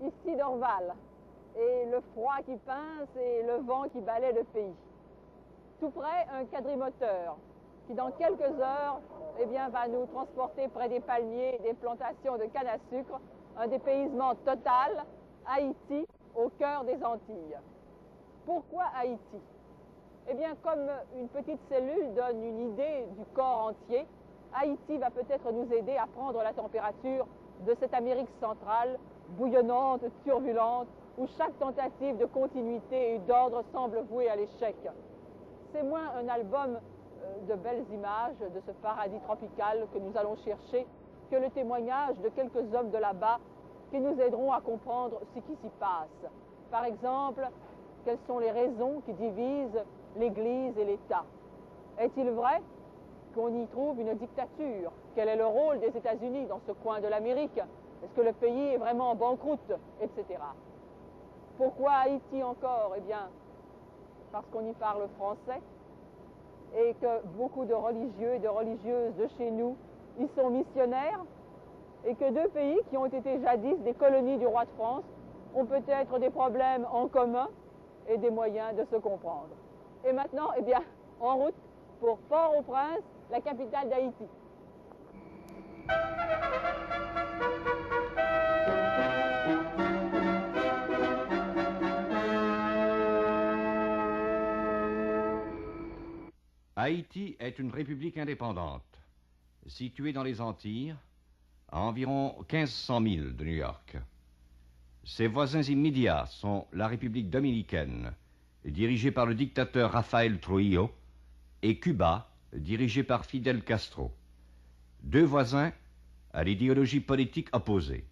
ici d'Orval, et le froid qui pince et le vent qui balaie le pays. Tout près, un quadrimoteur qui, dans quelques heures, eh bien, va nous transporter près des palmiers et des plantations de canne à sucre, un dépaysement total, Haïti, au cœur des Antilles. Pourquoi Haïti? Eh bien, comme une petite cellule donne une idée du corps entier, Haïti va peut-être nous aider à prendre la température de cette Amérique centrale, bouillonnante, turbulente, où chaque tentative de continuité et d'ordre semble vouée à l'échec. C'est moins un album de belles images de ce paradis tropical que nous allons chercher que le témoignage de quelques hommes de là-bas qui nous aideront à comprendre ce qui s'y passe. Par exemple, quelles sont les raisons qui divisent l'Église et l'État? Est-il vrai qu'on y trouve une dictature? Quel est le rôle des États-Unis dans ce coin de l'Amérique? Est-ce que le pays est vraiment en banqueroute? Etc. Pourquoi Haïti encore? Eh bien, parce qu'on y parle français et que beaucoup de religieux et de religieuses de chez nous y sont missionnaires et que deux pays qui ont été jadis des colonies du roi de France ont peut-être des problèmes en commun et des moyens de se comprendre. Et maintenant, eh bien, en route pour Port-au-Prince, la capitale d'Haïti. Haïti est une république indépendante, située dans les Antilles, à environ 1500 milles de New York. Ses voisins immédiats sont la République dominicaine, dirigée par le dictateur Rafael Trujillo, et Cuba, dirigée par Fidel Castro. Deux voisins à l'idéologie politique opposée.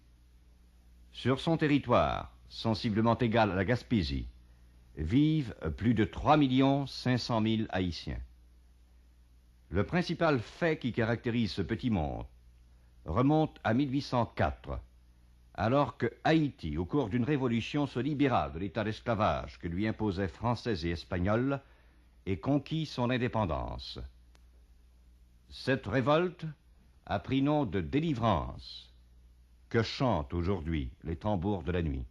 Sur son territoire, sensiblement égal à la Gaspésie, vivent plus de 3 500 000 Haïtiens. Le principal fait qui caractérise ce petit monde remonte à 1804, alors que Haïti, au cours d'une révolution, se libéra de l'état d'esclavage que lui imposaient Français et Espagnols et conquit son indépendance. Cette révolte a pris nom de délivrance, que chantent aujourd'hui les tambours de la nuit.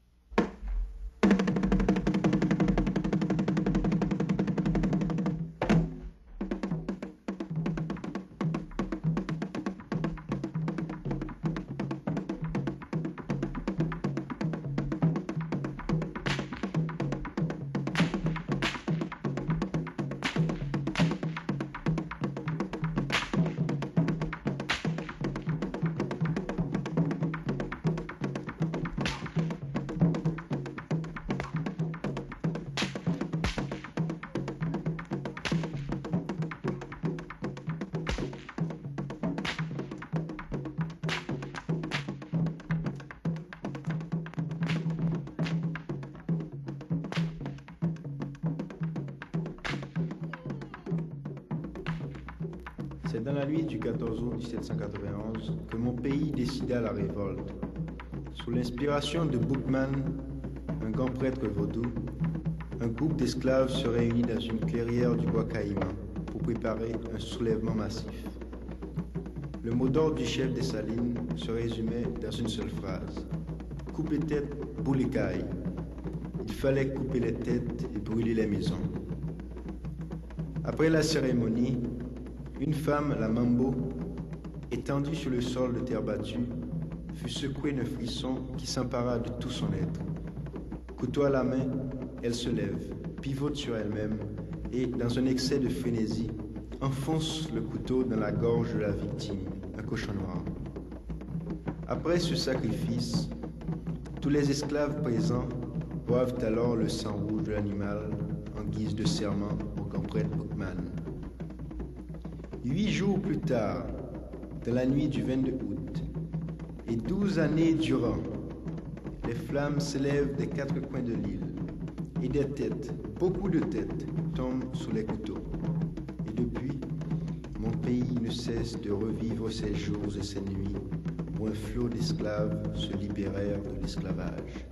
C'est dans la nuit du 14 août 1791 que mon pays décida la révolte. Sous l'inspiration de Boukman, un grand prêtre vaudou, un groupe d'esclaves se réunit dans une clairière du bois Caïman pour préparer un soulèvement massif. Le mot d'ordre du chef des Salines se résumait dans une seule phrase: couper tête, brûler caille. Il fallait couper les têtes et brûler les maisons. Après la cérémonie, une femme, la Mambo, étendue sur le sol de terre battue, fut secouée d'un frisson qui s'empara de tout son être. Couteau à la main, elle se lève, pivote sur elle-même et, dans un excès de frénésie, enfonce le couteau dans la gorge de la victime, un cochon noir. Après ce sacrifice, tous les esclaves présents boivent alors le sang rouge de l'animal en guise de serment au grand prêtre Boukman. 8 jours plus tard, dans la nuit du 22 août, et 12 années durant, les flammes s'élèvent des 4 coins de l'île, et des têtes, beaucoup de têtes, tombent sous les couteaux. Et depuis, mon pays ne cesse de revivre ses jours et ses nuits, où un flot d'esclaves se libérèrent de l'esclavage.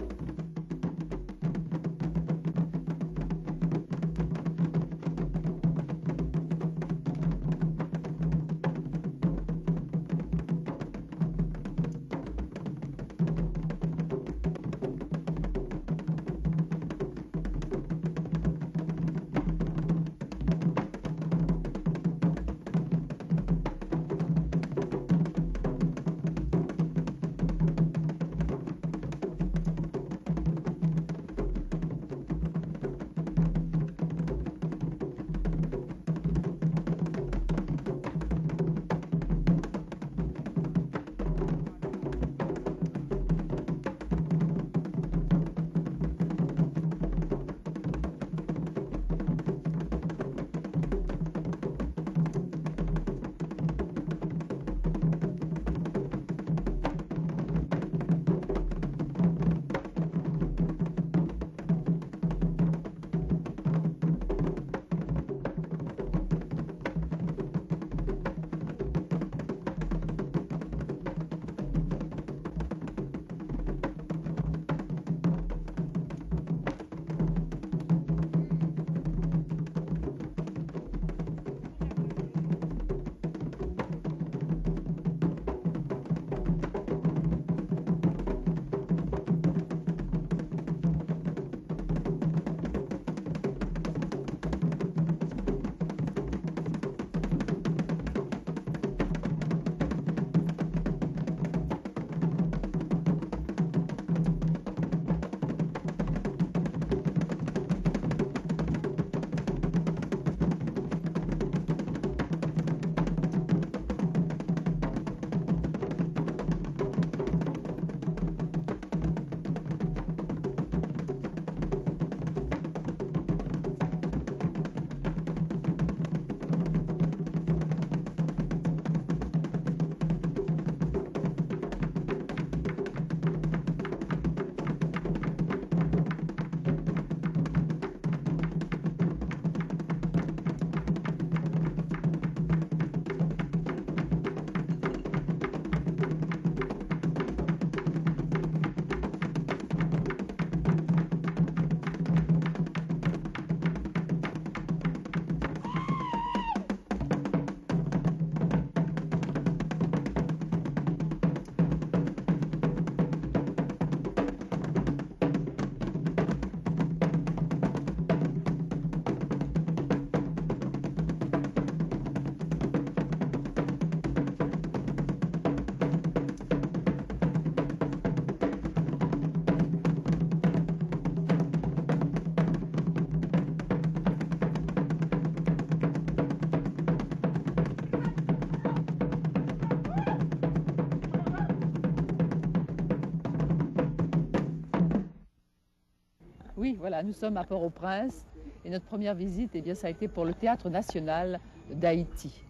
Oui, voilà, nous sommes à Port-au-Prince et notre première visite, eh bien, ça a été pour le Théâtre national d'Haïti,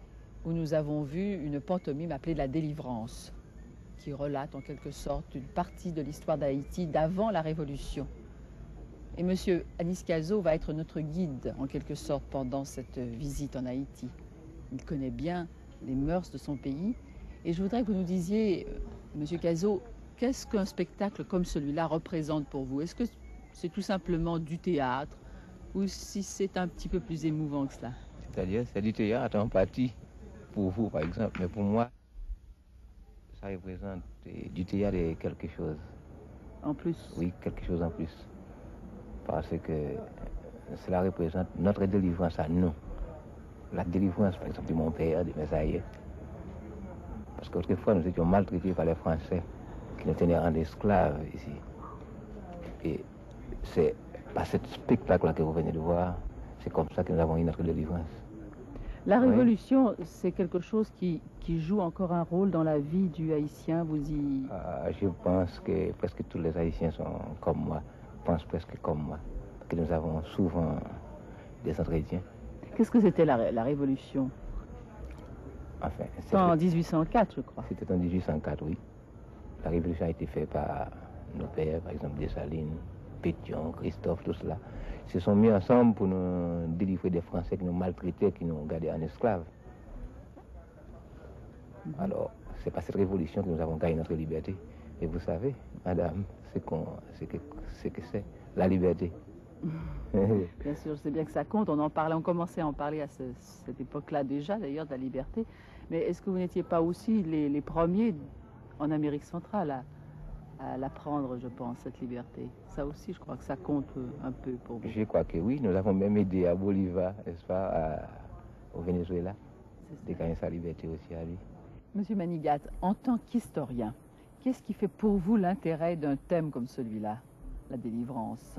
où nous avons vu une pantomime appelée La Délivrance, qui relate en quelque sorte une partie de l'histoire d'Haïti d'avant la Révolution. Et M. Anis Cazot va être notre guide, en quelque sorte, pendant cette visite en Haïti. Il connaît bien les mœurs de son pays. Et je voudrais que vous nous disiez, M. Cazot, qu'est-ce qu'un spectacle comme celui-là représente pour vous? Est-ce que c'est tout simplement du théâtre ou si c'est un petit peu plus émouvant que cela? C'est-à-dire, c'est du théâtre en partie, pour vous par exemple, mais pour moi, ça représente du théâtre et quelque chose. En plus? Oui, quelque chose en plus. Parce que cela représente notre délivrance à nous. La délivrance, par exemple, de mon père, de mes aïeux. Parce qu'autrefois, nous étions maltraités par les Français qui nous tenaient en esclaves ici. Et c'est par ce spectacle-là que vous venez de voir, c'est comme ça que nous avons eu notre délivrance. La Révolution, oui, c'est quelque chose qui joue encore un rôle dans la vie du Haïtien, vous y... Je pense que presque tous les Haïtiens sont comme moi, pensent presque comme moi, parce que nous avons souvent des entretiens. Qu'est-ce que c'était la Révolution? Enfin, c'était en 1804, je crois. C'était en 1804, oui. La Révolution a été faite par nos pères, par exemple Dessalines, Pétion, Christophe, tout cela. Ils se sont mis ensemble pour nous délivrer des Français qui nous maltraitaient, qui nous gardaient en esclaves. Alors, c'est par cette révolution que nous avons gagné notre liberté. Et vous savez, madame, c'est que c'est la liberté. Bien sûr, je sais bien que ça compte. On commençait à en parler à cette époque-là déjà, d'ailleurs, de la liberté. Mais est-ce que vous n'étiez pas aussi les premiers en Amérique centrale à la prendre, je pense, cette liberté? Ça aussi, je crois que ça compte un peu pour vous. Je crois que oui. Nous avons même aidé à Bolivar, n'est-ce pas, au Venezuela, de gagner sa liberté aussi à lui. Monsieur Manigat, en tant qu'historien, qu'est-ce qui fait pour vous l'intérêt d'un thème comme celui-là, la délivrance?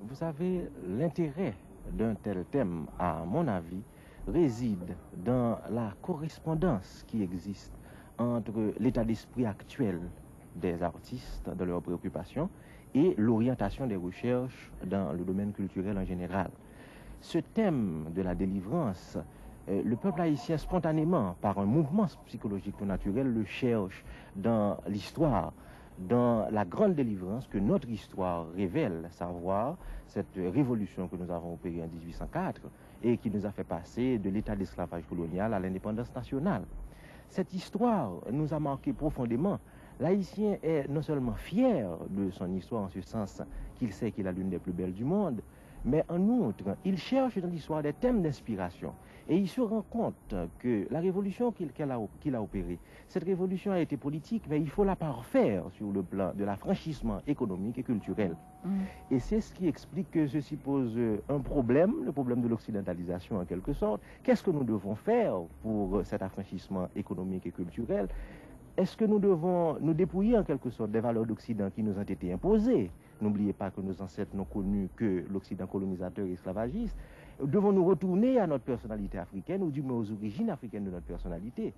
Vous savez, l'intérêt d'un tel thème, à mon avis, réside dans la correspondance qui existe entre l'état d'esprit actuel des artistes dans leurs préoccupations et l'orientation des recherches dans le domaine culturel en général. Ce thème de la délivrance, le peuple haïtien spontanément, par un mouvement psychologique tout naturel, le cherche dans l'histoire, dans la grande délivrance que notre histoire révèle, savoir cette révolution que nous avons opérée en 1804 et qui nous a fait passer de l'état d'esclavage colonial à l'indépendance nationale. Cette histoire nous a marqué profondément. L'Haïtien est non seulement fier de son histoire en ce sens qu'il sait qu'il a l'une des plus belles du monde, mais en outre, il cherche dans l'histoire des thèmes d'inspiration. Et il se rend compte que la révolution qu'il a opérée, cette révolution a été politique, mais il faut la parfaire sur le plan de l'affranchissement économique et culturel. Et c'est ce qui explique que ceci pose un problème, le problème de l'occidentalisation en quelque sorte. Qu'est-ce que nous devons faire pour cet affranchissement économique et culturel? Est-ce que nous devons nous dépouiller en quelque sorte des valeurs d'Occident qui nous ont été imposées? N'oubliez pas que nos ancêtres n'ont connu que l'Occident colonisateur et esclavagiste. Devons-nous retourner à notre personnalité africaine ou du moins aux origines africaines de notre personnalité?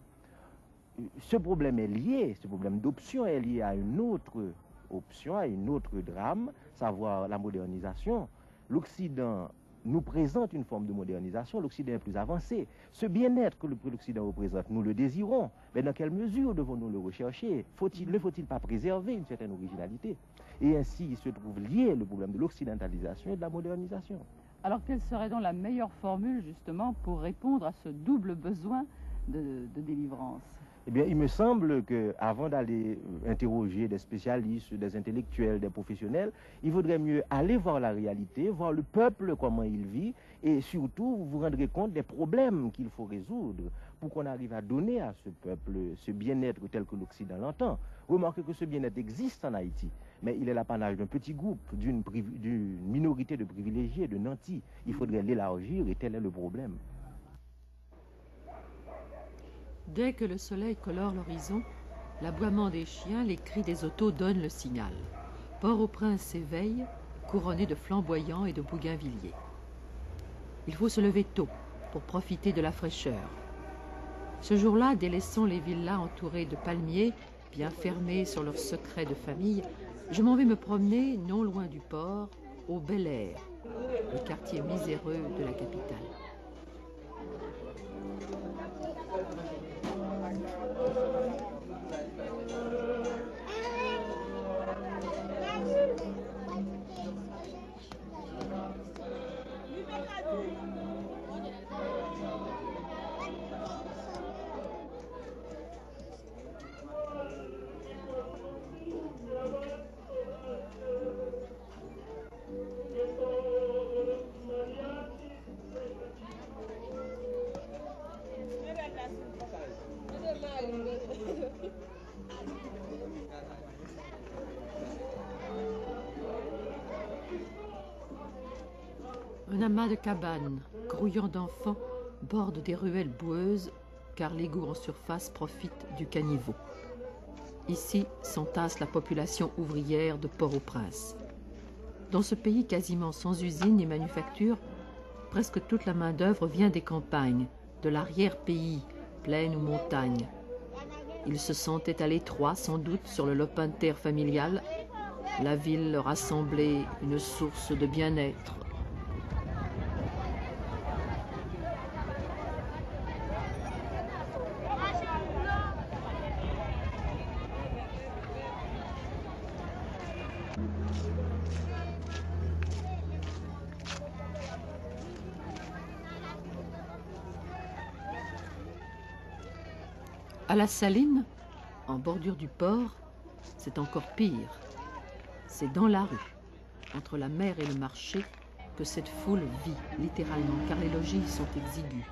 Ce problème est lié, ce problème d'option est lié à une autre option, à une autre drame, savoir la modernisation. L'Occident nous présente une forme de modernisation, l'Occident est plus avancé. Ce bien-être que l'Occident représente, nous le désirons, mais dans quelle mesure devons-nous le rechercher? Ne faut-il pas préserver une certaine originalité? Et ainsi, il se trouve lié le problème de l'occidentalisation et de la modernisation. Alors, quelle serait donc la meilleure formule, justement, pour répondre à ce double besoin de délivrance? Eh bien, il me semble qu'avant d'aller interroger des spécialistes, des intellectuels, des professionnels, il vaudrait mieux aller voir la réalité, voir le peuple, comment il vit, et surtout, vous vous rendrez compte des problèmes qu'il faut résoudre pour qu'on arrive à donner à ce peuple ce bien-être tel que l'Occident l'entend. Remarquez que ce bien-être existe en Haïti, mais il est l'apanage d'un petit groupe, d'une minorité de privilégiés, de nantis. Il faudrait l'élargir et tel est le problème. Dès que le soleil colore l'horizon, l'aboiement des chiens, les cris des autos donnent le signal. Port-au-Prince s'éveille, couronné de flamboyants et de bougainvilliers. Il faut se lever tôt pour profiter de la fraîcheur. Ce jour-là, délaissons les villas entourées de palmiers, bien fermés sur leurs secrets de famille, Je m'en vais me promener non loin du port, au Bel Air, le quartier miséreux de la capitale. Un amas de cabanes, grouillant d'enfants, borde des ruelles boueuses, car l'égout en surface profite du caniveau. Ici s'entasse la population ouvrière de Port-au-Prince. Dans ce pays quasiment sans usines ni manufactures, presque toute la main-d'œuvre vient des campagnes, de l'arrière-pays, plaine ou montagne. Ils se sentaient à l'étroit, sans doute, sur le lopin de terre familial. La ville leur a semblé une source de bien-être. À la Saline, en bordure du port, c'est encore pire. C'est dans la rue, entre la mer et le marché, que cette foule vit, littéralement, car les logis sont exigus.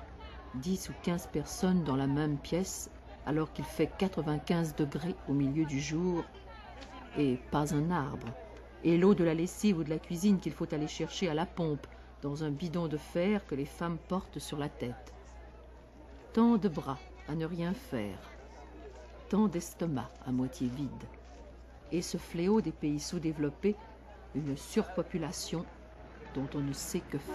10 ou 15 personnes dans la même pièce, alors qu'il fait 95 degrés au milieu du jour, et pas un arbre. Et l'eau de la lessive ou de la cuisine qu'il faut aller chercher à la pompe, dans un bidon de fer que les femmes portent sur la tête. Tant de bras à ne rien faire, tant d'estomacs à moitié vides. Et ce fléau des pays sous-développés, une surpopulation dont on ne sait que faire.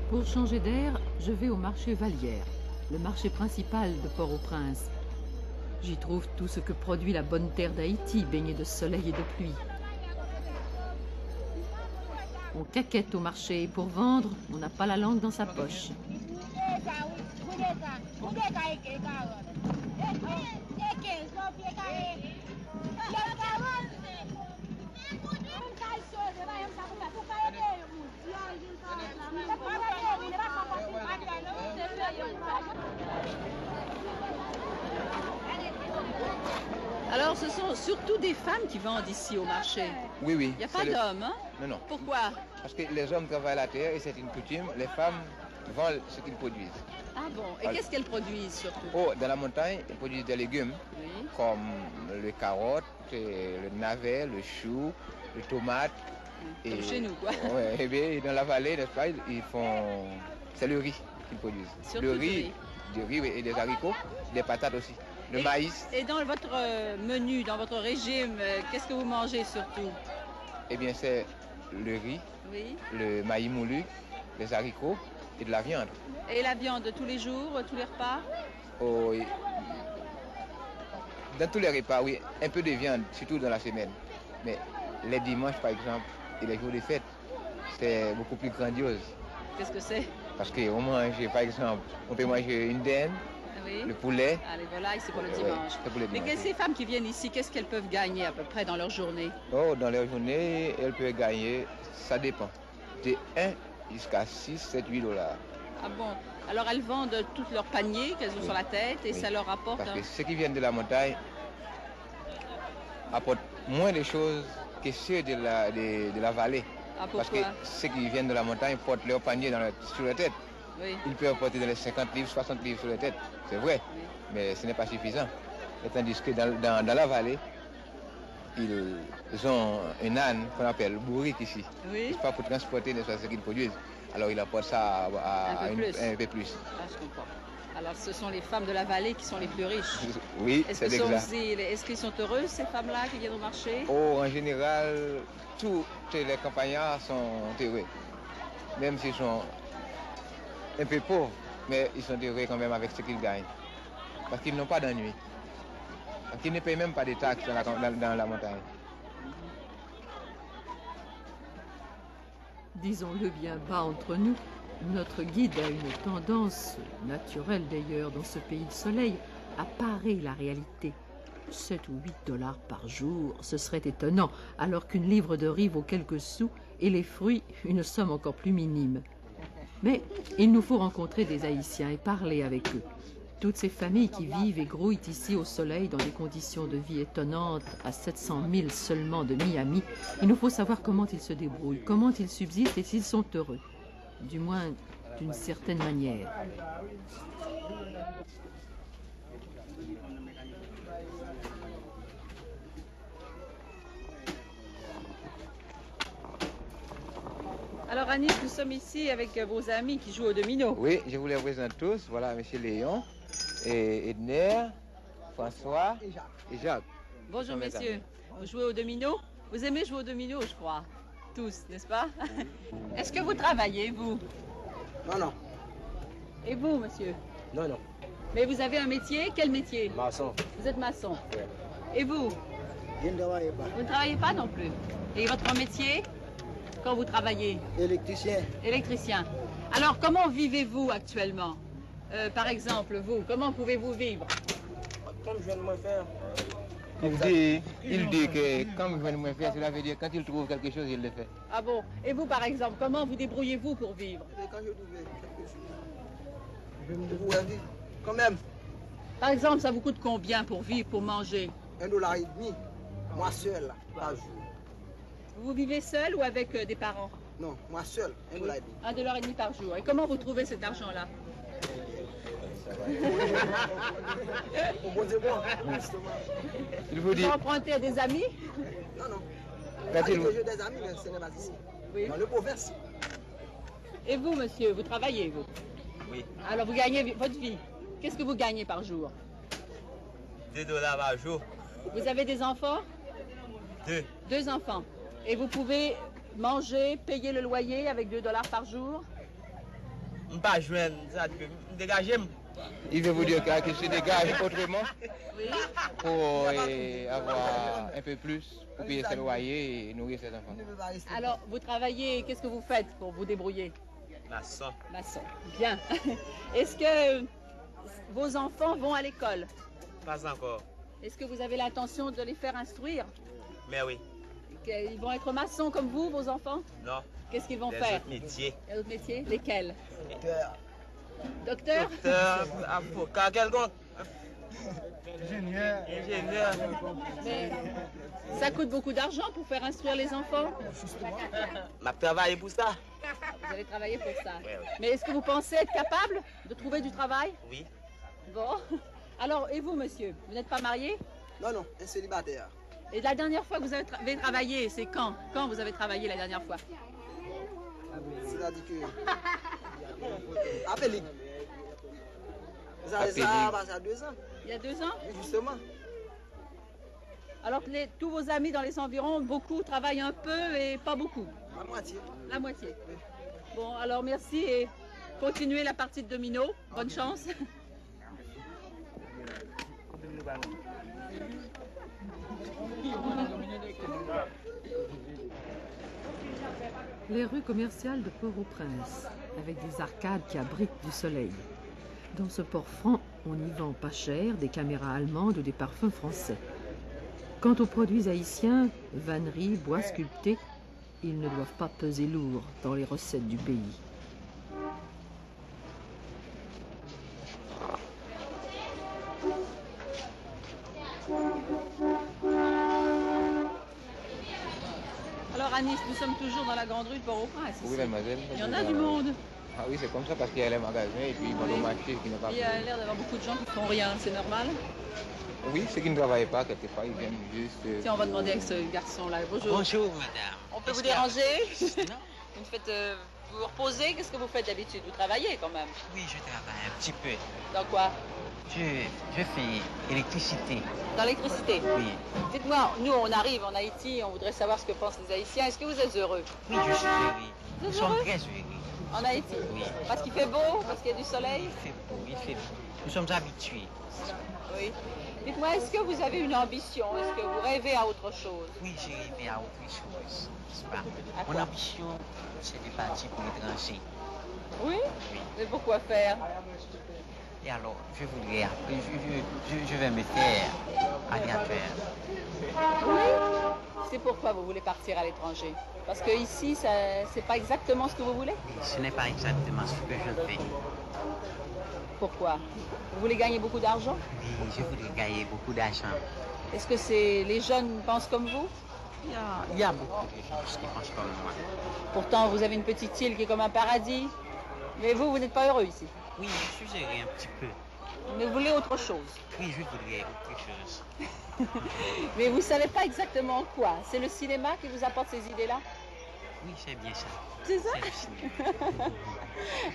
Pour changer d'air, je vais au marché Vallière, le marché principal de Port-au-Prince. J'y trouve tout ce que produit la bonne terre d'Haïti, baignée de soleil et de pluie. On caquette au marché et pour vendre, on n'a pas la langue dans sa poche. Alors, ce sont surtout des femmes qui vendent ici au marché. Oui, oui. Il n'y a pas d'hommes, hein? Non, non. Pourquoi? Parce que les hommes travaillent la terre et c'est une coutume. Les femmes vendent ce qu'ils produisent. Ah bon? Et qu'est-ce qu'elles produisent surtout? Oh, dans la montagne, ils produisent des légumes Oui. comme les carottes, le navet, le chou, les tomates. Comme chez nous, quoi. Ouais, et bien dans la vallée, n'est-ce pas, ils font... C'est le riz qu'ils produisent. Surtout le riz, du riz oui, et des haricots, des patates aussi, le maïs. Et dans votre menu, dans votre régime, qu'est-ce que vous mangez surtout? Eh bien, c'est le riz, Oui. le maïs moulu, les haricots et de la viande. Et la viande tous les jours, tous les repas? Oh, oui. Dans tous les repas, oui, un peu de viande, surtout dans la semaine. Mais les dimanches, par exemple, et les jours de fête, c'est beaucoup plus grandiose. Qu'est-ce que c'est? Parce qu'on mange, par exemple, on peut manger une dinde, Oui. le poulet. Ah, les volailles, c'est pour le Ouais, dimanche. c'est pour le Mais dimanche. ces femmes qui viennent ici, qu'est-ce qu'elles peuvent gagner à peu près dans leur journée? Oh, dans leur journée, elles peuvent gagner, ça dépend, de 1 jusqu'à 6, 7, 8 $. Ah bon? Alors elles vendent tous leurs paniers qu'elles ont sur la tête et Oui. ça leur rapporte... Parce que ceux qui viennent de la montagne apportent moins de choses que ceux de la vallée. Ah, Parce que pourquoi? ceux qui viennent de la montagne portent leur panier sur la tête. Oui. Ils peuvent porter dans les 50 livres, 60 livres sur la tête. C'est vrai, Oui. mais ce n'est pas suffisant. Et tandis que dans la vallée, ils ont un âne qu'on appelle bourrique ici. Oui. C'est pas pour transporter ce qu'ils produisent. Alors ils apportent ça à Un peu plus. un peu plus. Ah, je comprends. Alors ce sont les femmes de la vallée qui sont les plus riches. Oui, Est-ce c'est que sont exact. aussi- est-ce qu'ils sont heureux, ces femmes-là qui viennent au marché? Oh, en général, tous les campagnards sont heureux. Même s'ils sont un peu pauvres, mais ils sont heureux quand même avec ce qu'ils gagnent. Parce qu'ils n'ont pas d'ennui. Parce qu'ils ne payent même pas de taxes dans la montagne. Disons-le bien bas entre nous, notre guide a une tendance, naturelle d'ailleurs dans ce pays de soleil, à parer la réalité. 7 ou 8 dollars par jour, ce serait étonnant, alors qu'une livre de riz vaut quelques sous et les fruits, une somme encore plus minime. Mais il nous faut rencontrer des Haïtiens et parler avec eux. Toutes ces familles qui vivent et grouillent ici au soleil dans des conditions de vie étonnantes, à 700 000 seulement de Miami, il nous faut savoir comment ils se débrouillent, comment ils subsistent et s'ils sont heureux. Du moins, d'une certaine manière. Alors Anis, nous sommes ici avec vos amis qui jouent au domino. Oui, je vous les présente tous. Voilà, M. Léon, et Edner, François et Jacques. Bonjour Ce sont mes messieurs, amis. vous jouez au domino? Vous aimez jouer au domino, je crois. Tous, n'est-ce pas? Est-ce que vous travaillez, vous? Non, non. Et vous, monsieur? Non, non. Mais vous avez un métier? Quel métier? Maçon. Vous êtes maçon. Ouais. Et vous? Je ne travaille pas. Vous ne travaillez pas non plus? Et votre métier? Quand vous travaillez? Électricien. Électricien. Alors, comment vivez-vous actuellement? Par exemple, vous, comment pouvez-vous vivre? Comme je viens de me faire. Il dit que quand il veut me faire, cela veut dire quand il trouve quelque chose, il le fait. Ah bon? Et vous, par exemple, comment vous débrouillez-vous pour vivre? Et quand je trouvais quelque chose, je vais me débrouiller. Quand même, Par exemple, ça vous coûte combien pour vivre, pour manger? $1,50. Moi seul, là, par jour. Vous vivez seul ou avec des parents? Non, moi seul, $1,50. $1,50 par jour. Et comment vous trouvez cet argent-là? Au bon Dieu, bon, justement. Il vous Vous dit, empruntez à des amis? Non, non. Quand J'ai il- des amis, mais ce n'est pas ici. Oui. Dans le province. Et vous, monsieur, vous travaillez, vous? Oui, Alors, vous gagnez votre vie. Qu'est-ce que vous gagnez par jour? $2 par jour. Vous avez des enfants? 2. 2 enfants. Et vous pouvez manger, payer le loyer avec $2 par jour? Je ne pas joindre ça, je me dégager. il veut vous dire qu'il se dégage autrement Oui. pour avoir un peu plus, pour payer ses loyers et nourrir ses enfants. Je ne veux pas rester. Alors, vous travaillez, qu'est-ce que vous faites pour vous débrouiller? Maçon. Maçon. Bien. Est-ce que vos enfants vont à l'école? Pas encore. Est-ce que vous avez l'intention de les faire instruire? Mais oui. Ils vont être maçons comme vous, vos enfants? Non. Qu'est-ce qu'ils vont Les faire? autres métiers. Il y a d'autres métiers? Lesquels? Docteur. Docteur? Docteur, avocat, quelconque. Ingénieur. Ingénieur. Mais ça coûte beaucoup d'argent pour faire instruire les enfants. Je travaille pour ça. Vous allez travailler pour ça. Oui, oui. Mais est-ce que vous pensez être capable de trouver du travail? Oui. Bon. Alors, et vous, monsieur? Vous n'êtes pas marié? Non, non, un célibataire. Et la dernière fois que vous avez travaillé, c'est quand? Quand vous avez travaillé la dernière fois? C'est-à-dire que. Appelez. Ça Appelez. a passé à 2 ans. Il y a 2 ans? Mais justement. Alors que tous vos amis dans les environs, beaucoup travaillent un peu et pas beaucoup. La moitié. La moitié. Bon, alors merci et continuez la partie de domino. Bonne chance. Les rues commerciales de Port-au-Prince, avec des arcades qui abritent du soleil. Dans ce port franc, on y vend pas cher des caméras allemandes ou des parfums français. Quant aux produits haïtiens, vanneries, bois sculptés, ils ne doivent pas peser lourd dans les recettes du pays. Alors à Nice, nous sommes toujours dans la grande rue de Port-au-Prince. Oui, mademoiselle. Il y en a du monde. Ah oui, c'est comme ça parce qu'il y a les magasins et puis ils vont au marché qui n'est pas. Il y a l'air d'avoir beaucoup de gens qui font rien, c'est normal. Oui, ceux qui ne travaillent pas, quelquefois, ils viennent juste. Tiens, on va demander avec ce garçon-là. Bonjour. Bonjour, madame. On peut vous déranger? Non. Vous faites, vous vous reposez? Qu'est-ce que vous faites d'habitude? Vous travaillez quand même? Oui, je travaille un petit peu. Dans quoi? Je fais électricité. Dans l'électricité? Oui. Dites-moi, nous on arrive en Haïti, on voudrait savoir ce que pensent les Haïtiens. Est-ce que vous êtes heureux? Oui, je suis heureux. Vous Nous êtes sommes heureux? très heureux. En Haïti? Oui. Parce qu'il fait beau? Parce qu'il y a du soleil? Il fait beau, il fait beau. Nous sommes habitués. Oui. Dites-moi, est-ce que vous avez une ambition? Est-ce que vous rêvez à autre chose? Oui, j'ai rêvé à autre chose. N'est-ce pas? À Mon quoi? ambition, c'est de partir pour l'étranger. Oui? Oui. Mais pourquoi faire? Et alors, je vais me faire aviateur. Oui? C'est pourquoi vous voulez partir à l'étranger? Parce que ici, c'est pas exactement ce que vous voulez? Ce n'est pas exactement ce que je fais. Pourquoi? Vous voulez gagner beaucoup d'argent? Oui, je voudrais gagner beaucoup d'argent. Est-ce que les jeunes pensent comme vous? Il y a beaucoup de gens qui pensent comme moi. Pourtant, vous avez une petite île qui est comme un paradis. Mais vous n'êtes pas heureux ici. Oui, je suis heureux un petit peu. Mais vous voulez autre chose. Oui, je voudrais autre chose. Mais vous ne savez pas exactement quoi. C'est le cinéma qui vous apporte ces idées-là? Oui, c'est bien ça. C'est ça? C'est le cinéma.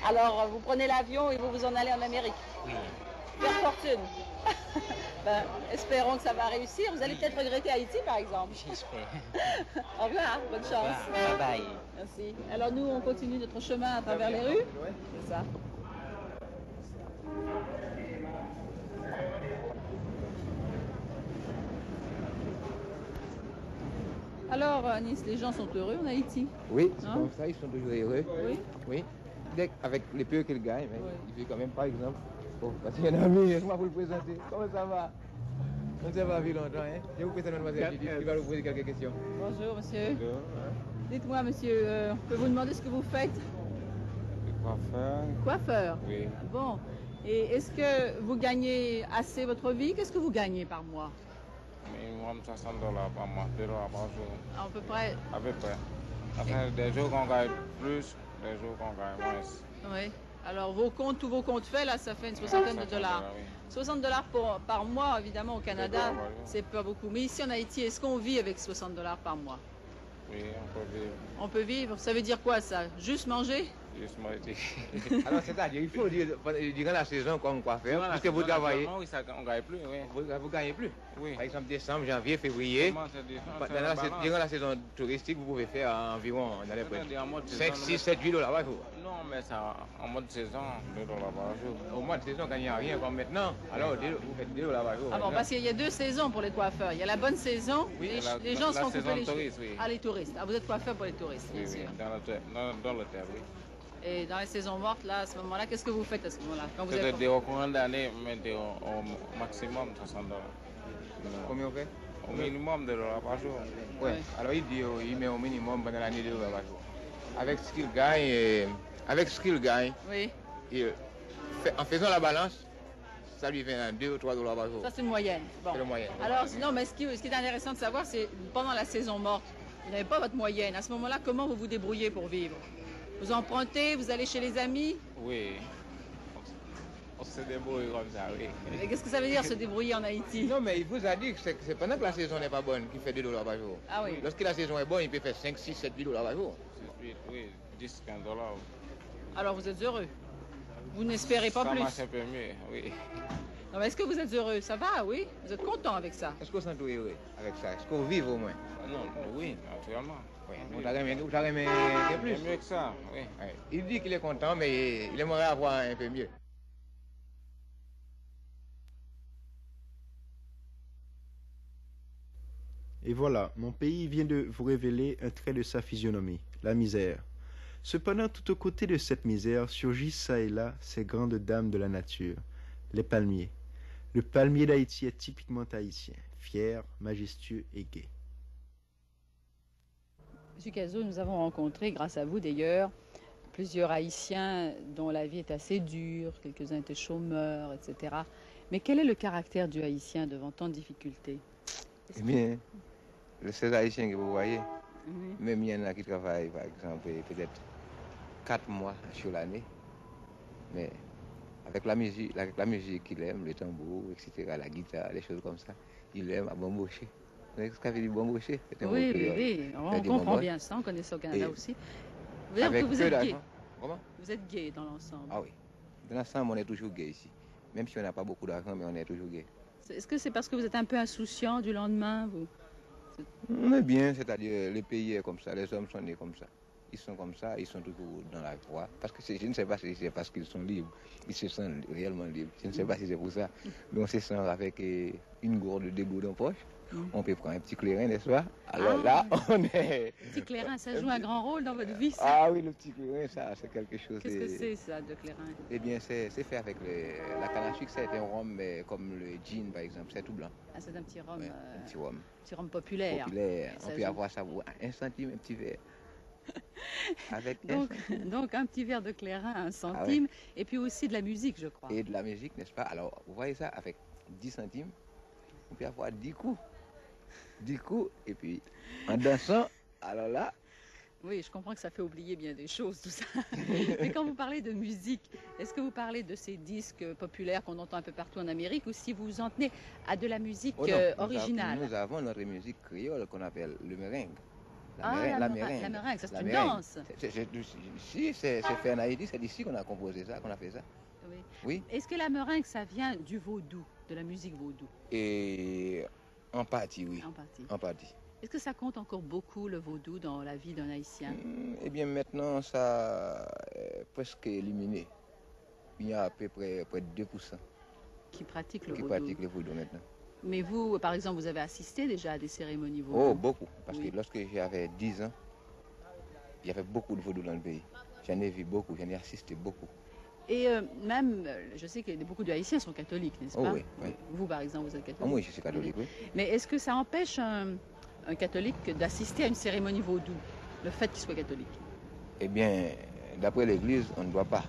Alors, vous prenez l'avion et vous vous en allez en Amérique. Oui. Faire fortune. Ben, espérons que ça va réussir. Vous allez peut-être regretter Haïti, par exemple. J'espère. Au revoir, bonne chance. Bye bye. Merci. Alors nous, on continue notre chemin à travers les rues. C'est ça. Alors, à Nice, les gens sont heureux en Haïti? Oui, c'est Hein? comme ça, ils sont toujours heureux. Oui. Oui. Avec les peu qu'ils gagnent, mais Oui. il fait quand même, par exemple. Oh, parce qu'il y a un ami, laisse-moi vous le présenter. Comment ça va? On ne s'est pas vu longtemps, hein? Je vous présente mademoiselle Judith, qui va vous poser quelques questions. Bonjour, monsieur. Bonjour. Dites-moi, monsieur, on peut vous demander ce que vous faites? Coiffeur. Coiffeur. Oui. Bon. Et est-ce que vous gagnez assez votre vie? Qu'est-ce que vous gagnez par mois? Minimum $60 par mois, $2 par jour. À peu près. À peu près. Enfin, des jours qu'on gagne plus, des jours qu'on gagne moins. Oui. Alors, tous vos comptes faits, là, ça fait une soixantaine de dollars. Oui. 60 dollars par mois, évidemment, au Canada, pas mal, oui. c'est pas beaucoup. Mais ici, en Haïti, est-ce qu'on vit avec 60 dollars par mois? Oui, on peut vivre. On peut vivre? Ça veut dire quoi, ça? Juste manger? Juste manger. Alors, c'est-à-dire, il faut dire, durant la saison, comme coiffeur, puisque vous travaillez, Oui, ça, on gagne plus, oui. vous gagnez plus. Oui. Par exemple, décembre, janvier, février. Comment c'est différent? Durant la saison touristique, vous pouvez faire environ, on allait C'est-à-dire en mode 5, saison, 6, 7, 8 dollars par jour. Non, mais ça, en mode saison, $2 par jour. Au mois de saison, quand il n'y a rien comme maintenant, alors vous faites 2 dollars par jour. Ah bon, parce qu'il y a deux saisons pour les coiffeurs. Il y a la bonne saison, Oui, les gens se la font couper saison les cheveux. touriste, oui. Ah, les touristes. Ah, vous êtes coiffeur pour les touristes, Oui, bien oui, sûr. dans l'hôtel, oui. Et dans les saisons mortes, là, à ce moment-là, qu'est-ce que vous faites à ce moment-là? Quand vous Peut-être êtes... au courant d'année, mais au maximum $60. Combien on fait? Au minimum $2 par jour. Ouais. Alors il met au minimum pendant l'année 2 dollars par jour. Avec ce qu'il gagne, Oui, en faisant la balance, ça lui fait un 2 ou 3 dollars par jour. ça c'est une moyenne. Bon. C'est la moyenne. Alors, non, mais ce qui est intéressant de savoir, c'est pendant la saison morte, vous n'avez pas votre moyenne. À ce moment-là, comment vous vous débrouillez pour vivre? Vous empruntez, vous allez chez les amis? Oui. On se débrouille comme ça, oui. Mais qu'est-ce que ça veut dire se débrouiller en Haïti? Non, mais il vous a dit que c'est pendant que la saison n'est pas bonne qu'il fait 2 dollars par jour. Ah oui. Lorsque la saison est bonne, il peut faire 5, 6, 7, 8 dollars par jour. Oui, 10, $15. Alors vous êtes heureux? Vous n'espérez pas Ça plus? marche un peu mieux, oui. Non, mais est-ce que vous êtes heureux? Ça va, oui? Vous êtes content avec ça? Est-ce qu'on s'entend heureux avec ça? Est-ce qu'on vit au moins? Non, oui, naturellement. Oui. Oui. Vous avez plus? Mieux que ça, oui. Ouais. Il dit qu'il est content, mais il aimerait avoir un peu mieux. Et voilà, mon pays vient de vous révéler un trait de sa physionomie, la misère. Cependant, tout aux côtés de cette misère surgissent çà et là ces grandes dames de la nature, les palmiers. Le palmier d'Haïti est typiquement haïtien, fier, majestueux et gai. Monsieur Cazot, nous avons rencontré, grâce à vous d'ailleurs, plusieurs Haïtiens dont la vie est assez dure, quelques-uns étaient chômeurs, etc. Mais quel est le caractère du Haïtien devant tant de difficultés? Eh bien, ces Haïtiens que vous voyez, même il y en a qui travaillent, par exemple, peut-être 4 mois sur l'année, mais avec la musique qu'il aime, le tambour, etc., la guitare, les choses comme ça, il aime à bambocher. Vous savez ce qu'a fait du bambocher? Oui, on comprend bien ça, on connaît ça au Canada aussi. Vous dire que vous êtes gay. Comment? Vous êtes gay dans l'ensemble. Ah oui, dans l'ensemble, on est toujours gay ici. Même si on n'a pas beaucoup d'argent, mais on est toujours gay. Est-ce que c'est parce que vous êtes un peu insouciant du lendemain, vous? On est bien, c'est-à-dire le pays est comme ça, les hommes sont nés comme ça. Ils sont comme ça, ils sont toujours dans la voie. Parce que je ne sais pas si c'est parce qu'ils sont libres, ils se sentent réellement libres. Je ne sais pas si c'est pour ça. Mais on se sent avec une gourde de dégoût en poche. On peut prendre un petit clairin, n'est-ce pas? Alors là, on est... Le petit clairin, ça joue un grand rôle dans votre vie, ça? Ah oui, le petit clairin, ça, c'est quelque chose... Qu'est-ce que c'est, ça, de clairin? Eh bien, c'est fait avec la canne à sucre. C'est un rhum comme le gin, par exemple. C'est tout blanc. Ah, c'est un petit rhum... Ouais, un petit rhum. Petit rhum populaire. On peut avoir ça pour 1 centime, un petit verre. Avec donc un petit verre de clairin à 1 centime, et puis aussi de la musique, je crois. Et de la musique, n'est-ce pas? Alors, vous voyez ça, avec 10 centimes, on peut avoir 10 coups. 10 coups, et puis en dansant, alors là... Oui, je comprends que ça fait oublier bien des choses, tout ça. Mais quand vous parlez de musique, est-ce que vous parlez de ces disques populaires qu'on entend un peu partout en Amérique, ou si vous en tenez à de la musique originale? Nous avons notre musique créole qu'on appelle le merengue. La merengue, ça c'est une danse. Si, c'est fait en Haïti, c'est d'ici qu'on a composé ça, qu'on a fait ça. Oui. Est-ce que la merengue, ça vient du vaudou, de la musique vaudou? Et en partie, oui. En partie. Est-ce que ça compte encore beaucoup, le vaudou, dans la vie d'un Haïtien? Eh bien, maintenant, ça est presque éliminé. Il y a à peu près 2% qui pratiquent le vaudou maintenant. Mais vous, par exemple, vous avez assisté déjà à des cérémonies vaudou? Oh, beaucoup. Parce que lorsque j'avais 10 ans, il y avait beaucoup de vaudou dans le pays. J'en ai vu beaucoup, j'en ai assisté beaucoup. Et même, je sais que beaucoup de Haïtiens sont catholiques, n'est-ce pas? Oui, oui. Vous, par exemple, vous êtes catholique? Oui, je suis catholique, oui. Mais est-ce que ça empêche un catholique d'assister à une cérémonie vaudou, le fait qu'il soit catholique? Eh bien, d'après l'Église, on ne doit pas.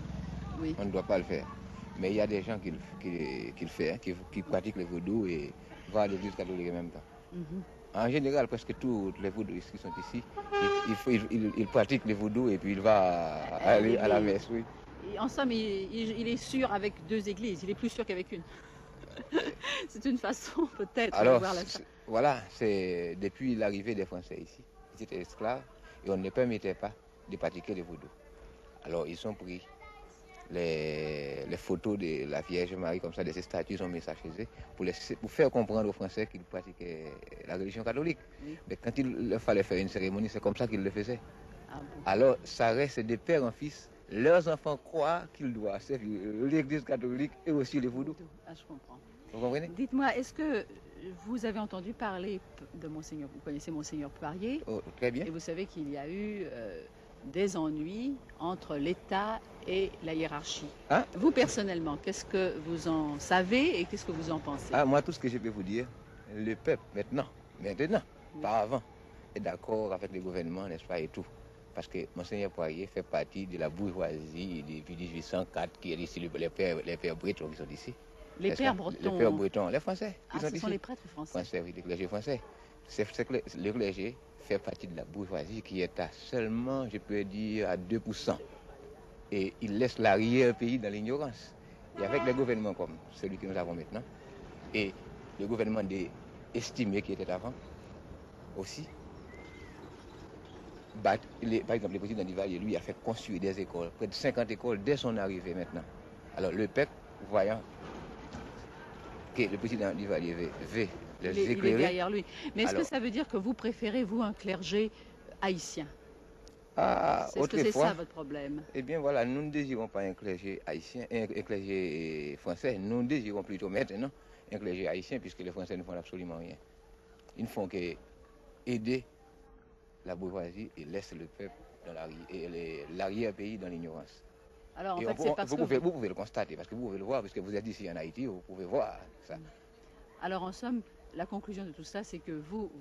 Oui. On ne doit pas le faire. Mais il y a des gens qui le font, qui pratiquent le vaudou et vont à l'Église catholique en même temps. En général, presque tous les vaudouistes qui sont ici, ils pratiquent le vaudou et puis il va aller à la messe, oui. Et en somme, il est sûr avec 2 églises, il est plus sûr qu'avec une. C'est une façon peut-être de voir la chose. Voilà, c'est depuis l'arrivée des Français ici. Ils étaient esclaves et on ne permettait pas de pratiquer le vaudou. Alors ils ont pris les photos de la Vierge Marie, comme ça, de ces statues, ils ont mis ça chez eux, pour faire comprendre aux Français qu'ils pratiquaient la religion catholique. Oui. Mais quand il leur fallait faire une cérémonie, c'est comme ça qu'ils le faisaient. Ah bon. Alors ça reste de père en fils. Leurs enfants croient qu'ils doivent servir l'Église catholique et aussi le vaudou. Ah, je comprends. Vous comprenez? Dites-moi, est-ce que vous avez entendu parler de Monseigneur, vous connaissez Monseigneur Poirier? Oh, très bien. Et vous savez qu'il y a eu des ennuis entre l'État et la hiérarchie. Hein? Vous, personnellement, qu'est-ce que vous en savez et qu'est-ce que vous en pensez? Ah, moi, tout ce que je peux vous dire, le peuple, maintenant, pas avant, est d'accord avec le gouvernement, n'est-ce pas, et tout. Parce que Monseigneur Poirier fait partie de la bourgeoisie depuis 1804, qui est ici, les pères bretons qui sont ici. Les pères bretons? Les pères bretons, les Français. Ce sont les prêtres français? Oui, les clergés français. C'est que le clergé fait partie de la bourgeoisie qui est à seulement, je peux dire, à 2%. Et il laisse l'arrière-pays dans l'ignorance. Et avec les gouvernements comme celui que nous avons maintenant, et le gouvernement estimé qui était avant, aussi, par exemple, le président Duvalier, lui, a fait construire des écoles, près de 50 écoles dès son arrivée maintenant. Alors le peuple, voyant que le président Duvalier veut les éclairer... Il est derrière lui. Mais est-ce que ça veut dire que vous préférez, vous, un clergé haïtien? Est-ce que c'est ça votre problème? Eh bien voilà, nous ne désirons pas un clergé haïtien, un clergé français. Nous désirons plutôt maintenant un clergé haïtien, puisque les Français ne font absolument rien. Ils ne font qu'aider la bourgeoisie et laissent le peuple dans l'arrière-pays dans l'ignorance. Alors en fait, c'est parce que... Vous pouvez le constater, parce que vous pouvez le voir, parce que vous êtes ici en Haïti, vous pouvez voir ça. Alors en somme, la conclusion de tout ça, c'est que vous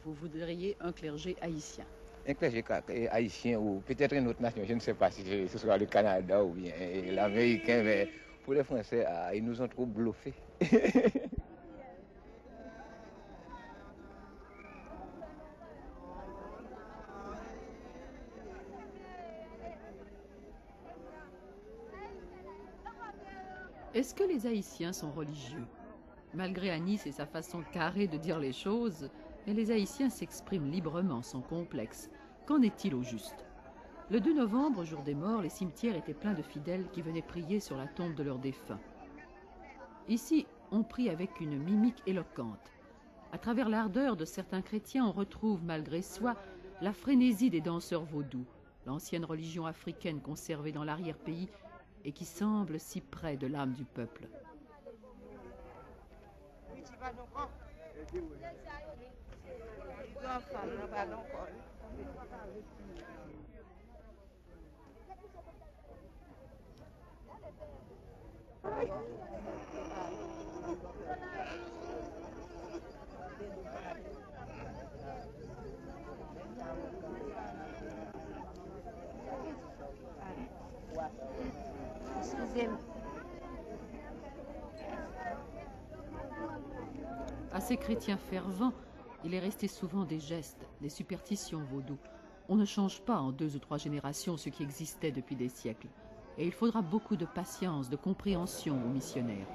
voudriez un clergé haïtien. un clergé haïtien ou peut-être une autre nation, je ne sais pas si ce sera le Canada ou bien l'Américain, mais pour les Français, ils nous ont trop bluffés. Est-ce que les Haïtiens sont religieux? Malgré Anis et sa façon carrée de dire les choses, les Haïtiens s'expriment librement, sans complexe. Qu'en est-il au juste? Le 2 novembre, jour des morts, les cimetières étaient pleins de fidèles qui venaient prier sur la tombe de leurs défunts. Ici, on prie avec une mimique éloquente. À travers l'ardeur de certains chrétiens, on retrouve malgré soi la frénésie des danseurs vaudous, l'ancienne religion africaine conservée dans l'arrière-pays et qui semble si près de l'âme du peuple. À ces chrétiens fervents, il est resté souvent des gestes, des superstitions vaudou. On ne change pas en 2 ou 3 générations ce qui existait depuis des siècles. Et il faudra beaucoup de patience, de compréhension aux missionnaires.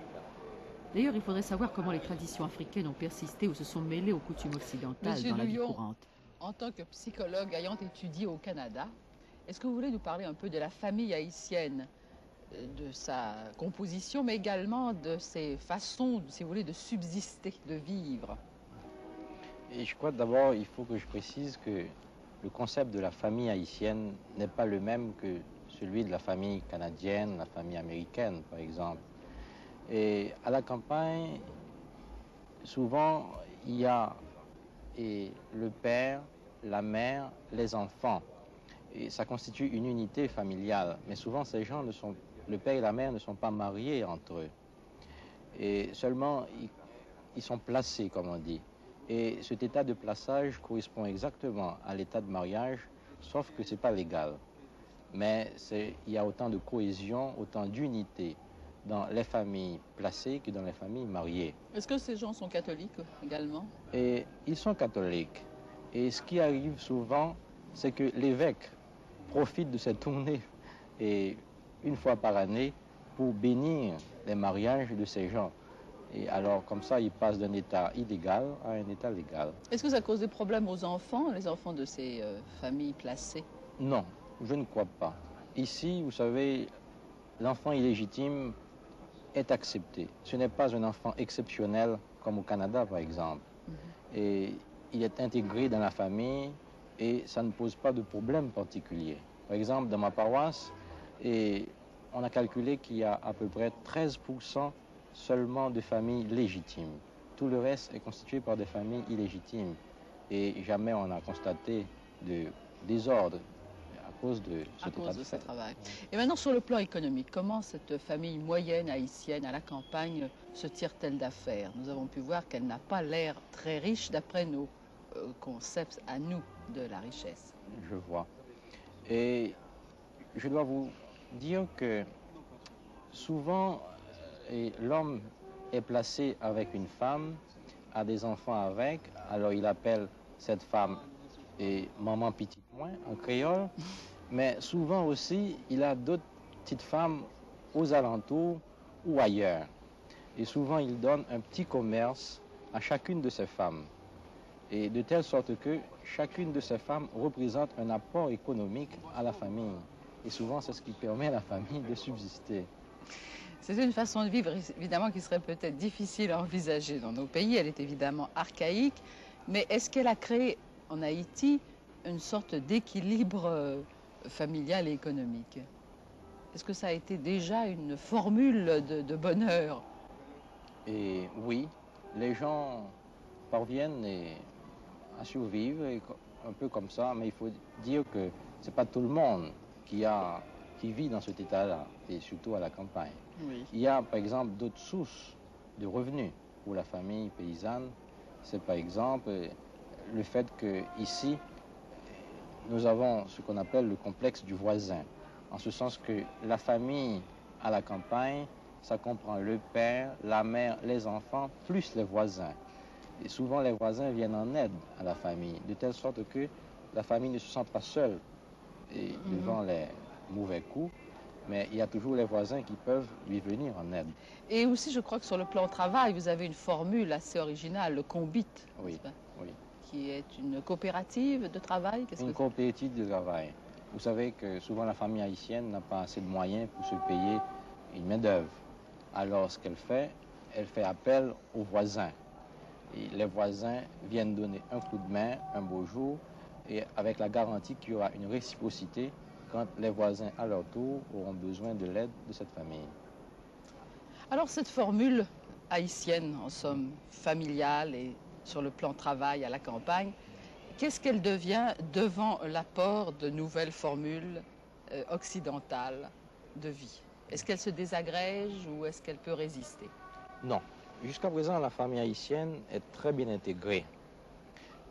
D'ailleurs, il faudrait savoir comment les traditions africaines ont persisté ou se sont mêlées aux coutumes occidentales Monsieur dans la vie Douillon, courante. En tant que psychologue ayant étudié au Canada, est-ce que vous voulez nous parler un peu de la famille haïtienne, de sa composition, mais également de ses façons, si vous voulez, de subsister, de vivre? Et je crois d'abord, il faut que je précise que le concept de la famille haïtienne n'est pas le même que celui de la famille canadienne, la famille américaine, par exemple. Et à la campagne, souvent, il y a le père, la mère, les enfants. Et ça constitue une unité familiale. Mais souvent, ces gens le père et la mère ne sont pas mariés entre eux. Et seulement, ils sont placés, comme on dit. Et cet état de plaçage correspond exactement à l'état de mariage, sauf que ce n'est pas légal. Mais il y a autant de cohésion, autant d'unité dans les familles placées que dans les familles mariées. Est-ce que ces gens sont catholiques également? Et ils sont catholiques. Et ce qui arrive souvent, c'est que l'évêque profite de cette tournée et une fois par année pour bénir les mariages de ces gens. Et alors, comme ça, ils passent d'un état illégal à un état légal. Est-ce que ça cause des problèmes aux enfants, les enfants de ces familles placées? Non, je ne crois pas. Ici, vous savez, l'enfant illégitime est accepté. Ce n'est pas un enfant exceptionnel comme au Canada, par exemple. Et il est intégré dans la famille et ça ne pose pas de problème particulier. Par exemple, dans ma paroisse, on a calculé qu'il y a à peu près 13% seulement de familles légitimes. Tout le reste est constitué par des familles illégitimes. Et jamais on a constaté de désordre à cause de ce travail. Et maintenant, sur le plan économique, comment cette famille moyenne haïtienne à la campagne se tire-t-elle d'affaires? Nous avons pu voir qu'elle n'a pas l'air très riche d'après nos concepts à nous de la richesse. Je vois. Et je dois vous dire que souvent, l'homme est placé avec une femme, a des enfants avec, alors il appelle cette femme maman petite moins en créole, mais souvent aussi il a d'autres petites femmes aux alentours ou ailleurs. Et souvent il donne un petit commerce à chacune de ces femmes. Et de telle sorte que chacune de ces femmes représente un apport économique à la famille. Et souvent c'est ce qui permet à la famille de subsister. C'est une façon de vivre, évidemment, qui serait peut-être difficile à envisager dans nos pays. Elle est évidemment archaïque. Mais est-ce qu'elle a créé en Haïti une sorte d'équilibre familial et économique? Est-ce que ça a été déjà une formule de bonheur? Et oui, les gens parviennent à survivre, un peu comme ça. Mais il faut dire que ce n'est pas tout le monde qui vit dans cet état-là, et surtout à la campagne. Oui. Il y a, par exemple, d'autres sources de revenus pour la famille paysanne. C'est, par exemple, le fait qu'ici, nous avons ce qu'on appelle le complexe du voisin, en ce sens que la famille à la campagne, ça comprend le père, la mère, les enfants, plus les voisins. Et souvent, les voisins viennent en aide à la famille, de telle sorte que la famille ne se sent pas seule devant les mauvais coups, mais il y a toujours les voisins qui peuvent lui venir en aide. Et aussi, je crois que sur le plan travail, vous avez une formule assez originale, le Combit, oui, oui, qui est une coopérative de travail. Une coopérative de travail. Vous savez que souvent la famille haïtienne n'a pas assez de moyens pour se payer une main-d'œuvre. Alors, ce qu'elle fait, elle fait appel aux voisins. Et les voisins viennent donner un coup de main un beau jour, et avec la garantie qu'il y aura une réciprocité quand les voisins, à leur tour, auront besoin de l'aide de cette famille. Alors, cette formule haïtienne, en somme, familiale et sur le plan travail à la campagne, qu'est-ce qu'elle devient devant l'apport de nouvelles formules occidentales de vie? Est-ce qu'elle se désagrège ou est-ce qu'elle peut résister? Non. Jusqu'à présent, la famille haïtienne est très bien intégrée.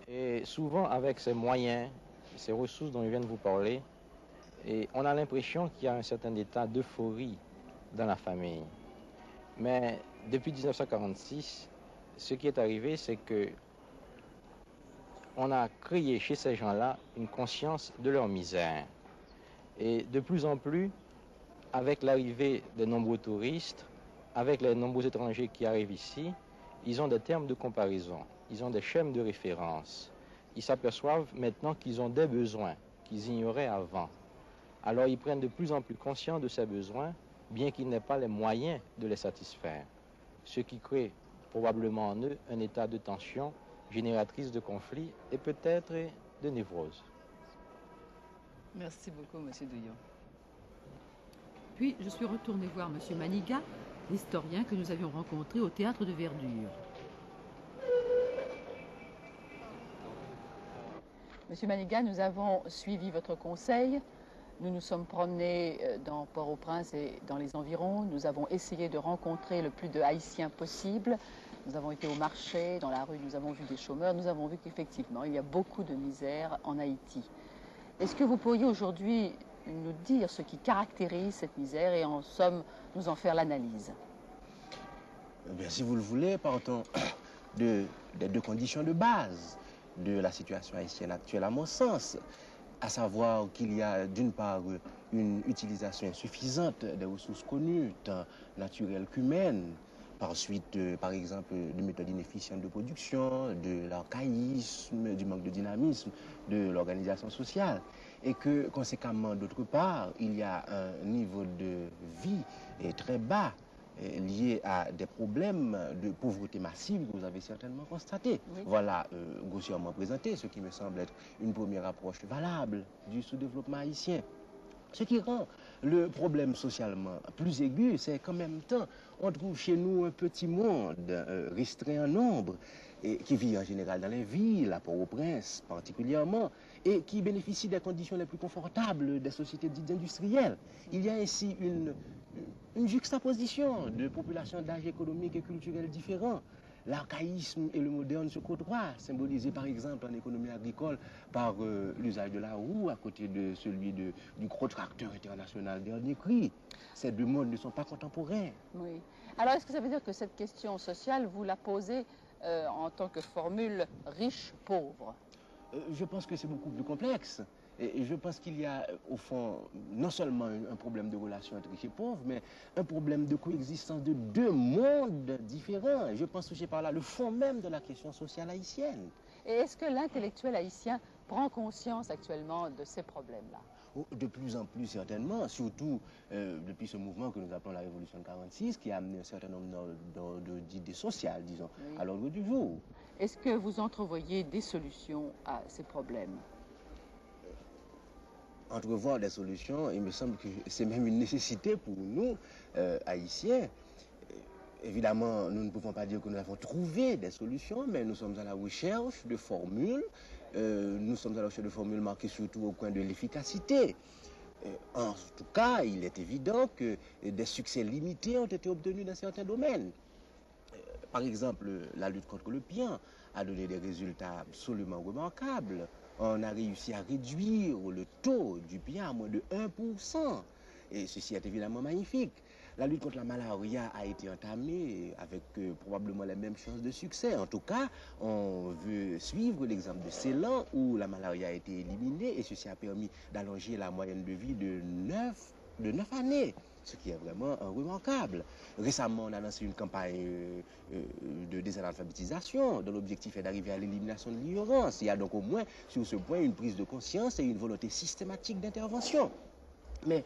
Et souvent, avec ses moyens, ces ressources dont je viens de vous parler, et on a l'impression qu'il y a un certain état d'euphorie dans la famille. Mais depuis 1946, ce qui est arrivé, c'est que on a créé chez ces gens-là une conscience de leur misère. Et de plus en plus, avec l'arrivée de nombreux touristes, avec les nombreux étrangers qui arrivent ici, ils ont des termes de comparaison, ils ont des schèmes de référence. Ils s'aperçoivent maintenant qu'ils ont des besoins qu'ils ignoraient avant. Alors ils prennent de plus en plus conscience de ces besoins, bien qu'ils n'aient pas les moyens de les satisfaire. Ce qui crée probablement en eux un état de tension génératrice de conflits et peut-être de névrose. Merci beaucoup, M. Douillon. Puis je suis retournée voir M. Maniga, l'historien que nous avions rencontré au théâtre de Verdure. Monsieur Maniga, nous avons suivi votre conseil. Nous nous sommes promenés dans Port-au-Prince et dans les environs. Nous avons essayé de rencontrer le plus de Haïtiens possible. Nous avons été au marché, dans la rue, nous avons vu des chômeurs. Nous avons vu qu'effectivement, il y a beaucoup de misère en Haïti. Est-ce que vous pourriez aujourd'hui nous dire ce qui caractérise cette misère et en somme nous en faire l'analyse? Bien, si vous le voulez, partons des deux conditions de base de la situation haïtienne actuelle à mon sens, à savoir qu'il y a d'une part une utilisation insuffisante des ressources connues, tant naturelles qu'humaines, ensuite, par exemple, de méthodes inefficientes de production, de l'archaïsme, du manque de dynamisme de l'organisation sociale. Et que, conséquemment, d'autre part, il y a un niveau de vie très bas lié à des problèmes de pauvreté massive que vous avez certainement constaté. Oui. Voilà, grossièrement présenté, ce qui me semble être une première approche valable du sous-développement haïtien. Ce qui rend le problème socialement plus aigu, c'est qu'en même temps, on trouve chez nous un petit monde restreint en nombre, et qui vit en général dans les villes, à Port-au-Prince particulièrement, et qui bénéficie des conditions les plus confortables des sociétés dites industrielles. Il y a ainsi une juxtaposition de populations d'âge économique et culturel différents. L'archaïsme et le moderne se côtoient, symbolisés par exemple en économie agricole par l'usage de la roue à côté de celui du gros tracteur international dernier cri. Ces deux mondes ne sont pas contemporains. Oui. Alors est-ce que ça veut dire que cette question sociale, vous la posez en tant que formule riche-pauvre? Je pense que c'est beaucoup plus complexe. Et je pense qu'il y a, au fond, non seulement un problème de relation entre riches et pauvres, mais un problème de coexistence de deux mondes différents. Je pense que j'ai par là le fond même de la question sociale haïtienne. Et est-ce que l'intellectuel haïtien prend conscience actuellement de ces problèmes-là? De plus en plus certainement, surtout depuis ce mouvement que nous appelons la Révolution de 46, qui a amené un certain nombre d'idées sociales, disons, oui, à l'ordre du jour. Est-ce que vous entrevoyez des solutions à ces problèmes? Entrevoir des solutions, il me semble que c'est même une nécessité pour nous, Haïtiens. Évidemment, nous ne pouvons pas dire que nous avons trouvé des solutions, mais nous sommes à la recherche de formules. Nous sommes à la recherche de formules marquées surtout au coin de l'efficacité. En tout cas, il est évident que des succès limités ont été obtenus dans certains domaines. Par exemple, la lutte contre le pian a donné des résultats absolument remarquables. On a réussi à réduire le taux du bilan à moins de 1%. Et ceci est évidemment magnifique. La lutte contre la malaria a été entamée avec probablement les mêmes chances de succès. En tout cas, on veut suivre l'exemple de Ceylan où la malaria a été éliminée et ceci a permis d'allonger la moyenne de vie de 9 années, ce qui est vraiment remarquable. Récemment, on a lancé une campagne de désalphabétisation dont l'objectif est d'arriver à l'élimination de l'ignorance. Il y a donc au moins sur ce point une prise de conscience et une volonté systématique d'intervention. Mais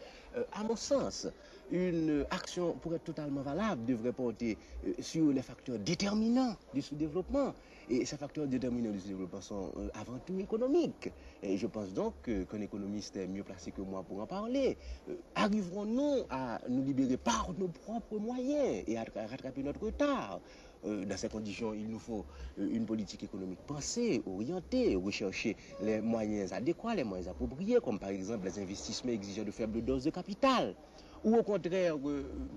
à mon sens, une action pour être totalement valable devrait porter sur les facteurs déterminants du sous-développement. Et ces facteurs déterminants du sous-développement sont avant tout économiques. Et je pense donc qu'un économiste est mieux placé que moi pour en parler. Arriverons-nous à nous libérer par nos propres moyens et à rattraper notre retard? Dans ces conditions, il nous faut une politique économique pensée, orientée, rechercher les moyens adéquats, les moyens appropriés, comme par exemple les investissements exigeant de faibles doses de capital. Ou au contraire,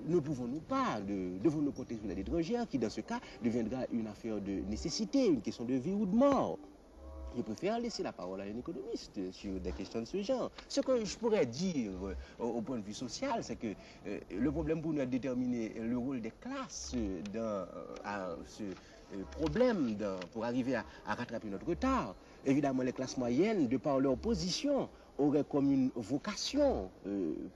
ne pouvons-nous pas, devons-nous compter sur l'aide étrangère, qui dans ce cas deviendra une affaire de nécessité, une question de vie ou de mort? Je préfère laisser la parole à un économiste sur des questions de ce genre. Ce que je pourrais dire au point de vue social, c'est que le problème pour nous est de déterminer le rôle des classes dans ce problème pour arriver à rattraper notre retard. Évidemment, les classes moyennes, de par leur position, auraient comme une vocation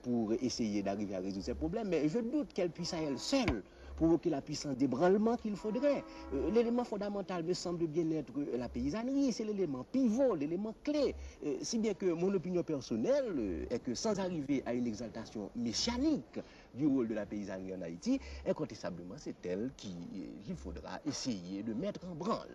pour essayer d'arriver à résoudre ces problèmes, mais je doute qu'elles puissent à elles seules provoquer la puissance d'ébranlement qu'il faudrait. L'élément fondamental me semble bien être la paysannerie, c'est l'élément pivot, l'élément clé. Si bien que mon opinion personnelle est que sans arriver à une exaltation messianique du rôle de la paysannerie en Haïti, incontestablement c'est elle qu'il faudra essayer de mettre en branle.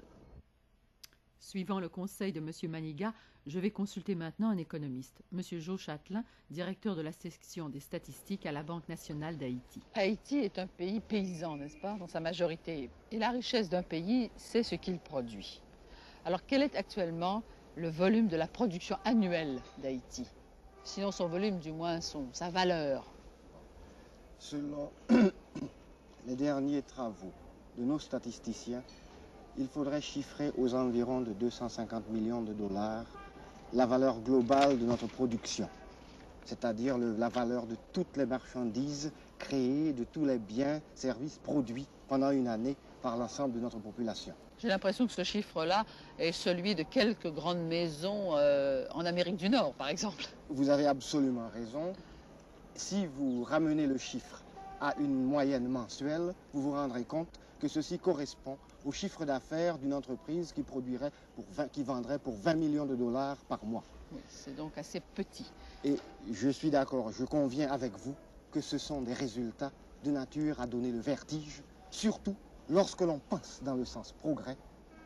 Suivant le conseil de M. Maniga, je vais consulter maintenant un économiste, M. Jo Châtelain, directeur de la section des statistiques à la Banque nationale d'Haïti. Haïti est un pays paysan, n'est-ce pas, dans sa majorité. Et la richesse d'un pays, c'est ce qu'il produit. Alors quel est actuellement le volume de la production annuelle d'Haïti? Sinon son volume, du moins sa valeur. Selon les derniers travaux de nos statisticiens, il faudrait chiffrer aux environs de 250 millions de dollars la valeur globale de notre production, c'est-à-dire la valeur de toutes les marchandises créées, de tous les biens, services produits pendant une année par l'ensemble de notre population. J'ai l'impression que ce chiffre-là est celui de quelques grandes maisons en Amérique du Nord, par exemple. Vous avez absolument raison. Si vous ramenez le chiffre à une moyenne mensuelle, vous vous rendrez compte que ceci correspond au chiffre d'affaires d'une entreprise qui vendrait pour 20 millions de dollars par mois. Oui, c'est donc assez petit. Et je suis d'accord, je conviens avec vous que ce sont des résultats de nature à donner le vertige, surtout lorsque l'on pense dans le sens progrès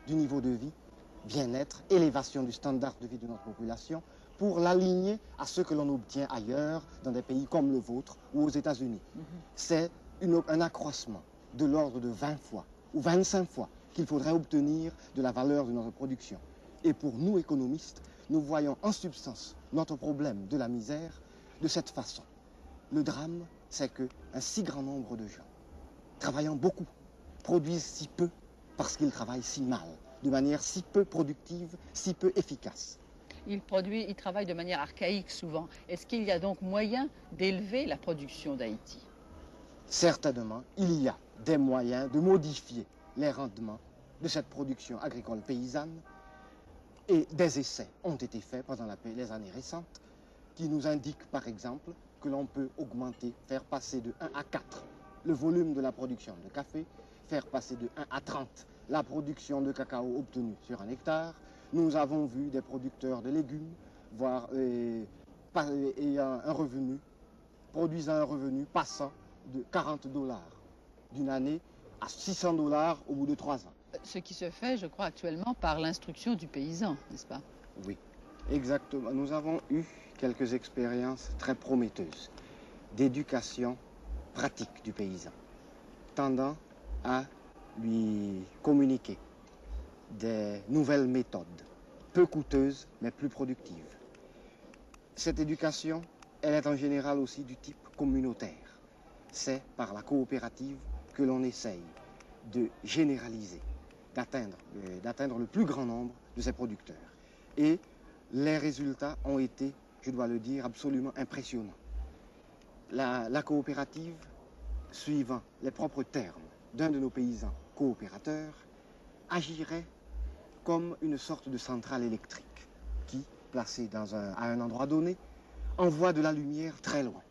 du niveau de vie, bien-être, élévation du standard de vie de notre population, pour l'aligner à ce que l'on obtient ailleurs, dans des pays comme le vôtre ou aux États-Unis. C'est un accroissement de l'ordre de 20 fois ou 25 fois qu'il faudrait obtenir de la valeur de notre production. Et pour nous, économistes, nous voyons en substance notre problème de la misère de cette façon. Le drame, c'est qu'un si grand nombre de gens, travaillant beaucoup, produisent si peu parce qu'ils travaillent si mal, de manière si peu productive, si peu efficace. Ils travaillent de manière archaïque souvent. Est-ce qu'il y a donc moyen d'élever la production d'Haïti? Certainement, il y a des moyens de modifier les rendements de cette production agricole paysanne et des essais ont été faits pendant les années récentes qui nous indiquent par exemple que l'on peut augmenter, faire passer de 1 à 4 le volume de la production de café, faire passer de 1 à 30 la production de cacao obtenue sur un hectare. Nous avons vu des producteurs de légumes produisant un revenu passant de 40 $ d'une année à 600 $ au bout de 3 ans. Ce qui se fait, je crois, actuellement par l'instruction du paysan, n'est-ce pas? Oui, exactement. Nous avons eu quelques expériences très prometteuses d'éducation pratique du paysan, tendant à lui communiquer des nouvelles méthodes, peu coûteuses mais plus productives. Cette éducation, elle est en général aussi du type communautaire. C'est par la coopérative que l'on essaye de généraliser, d'atteindre le plus grand nombre de ces producteurs. Et Les résultats ont été, je dois le dire, absolument impressionnants. La coopérative, suivant les propres termes d'un de nos paysans coopérateurs, agirait comme une sorte de centrale électrique qui, placée à un endroit donné, envoie de la lumière très loin.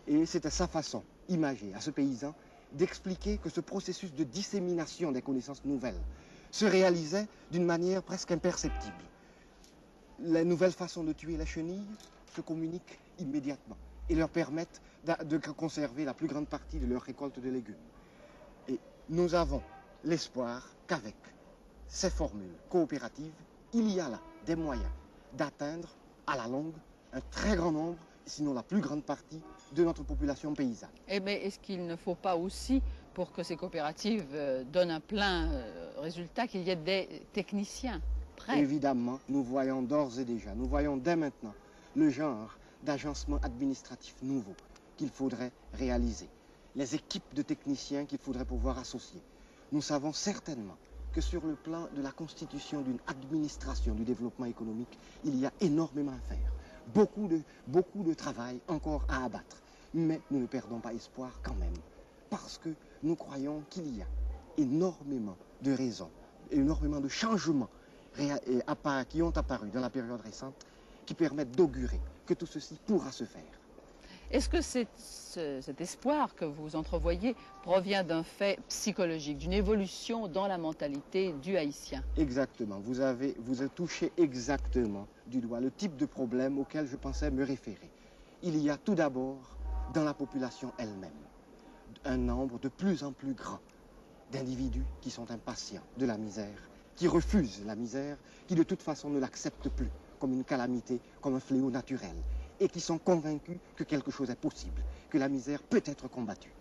Et c'était sa façon, imagée à ce paysan, d'expliquer que ce processus de dissémination des connaissances nouvelles se réalisait d'une manière presque imperceptible. Les nouvelles façons de tuer les chenilles se communiquent immédiatement et leur permettent de conserver la plus grande partie de leur récolte de légumes. Et nous avons l'espoir qu'avec ces formules coopératives, il y a là des moyens d'atteindre à la longue un très grand nombre, sinon la plus grande partie, de notre population paysanne. Mais est-ce qu'il ne faut pas aussi, pour que ces coopératives donnent un plein résultat, qu'il y ait des techniciens prêts? Évidemment, nous voyons d'ores et déjà, nous voyons dès maintenant le genre d'agencement administratif nouveau qu'il faudrait réaliser, les équipes de techniciens qu'il faudrait pouvoir associer. Nous savons certainement que sur le plan de la constitution d'une administration du développement économique, il y a énormément à faire. Beaucoup de travail encore à abattre. Mais nous ne perdons pas espoir quand même, parce que nous croyons qu'il y a énormément de raisons, énormément de changements qui ont apparu dans la période récente, qui permettent d'augurer que tout ceci pourra se faire. Est-ce que cet espoir que vous entrevoyez provient d'un fait psychologique, d'une évolution dans la mentalité du Haïtien? Exactement. Vous avez touché exactement du doigt le type de problème auquel je pensais me référer. Il y a tout d'abord, dans la population elle-même, un nombre de plus en plus grand d'individus qui sont impatients de la misère, qui refusent la misère, qui de toute façon ne l'acceptent plus comme une calamité, comme un fléau naturel, et qui sont convaincus que quelque chose est possible, que la misère peut être combattue.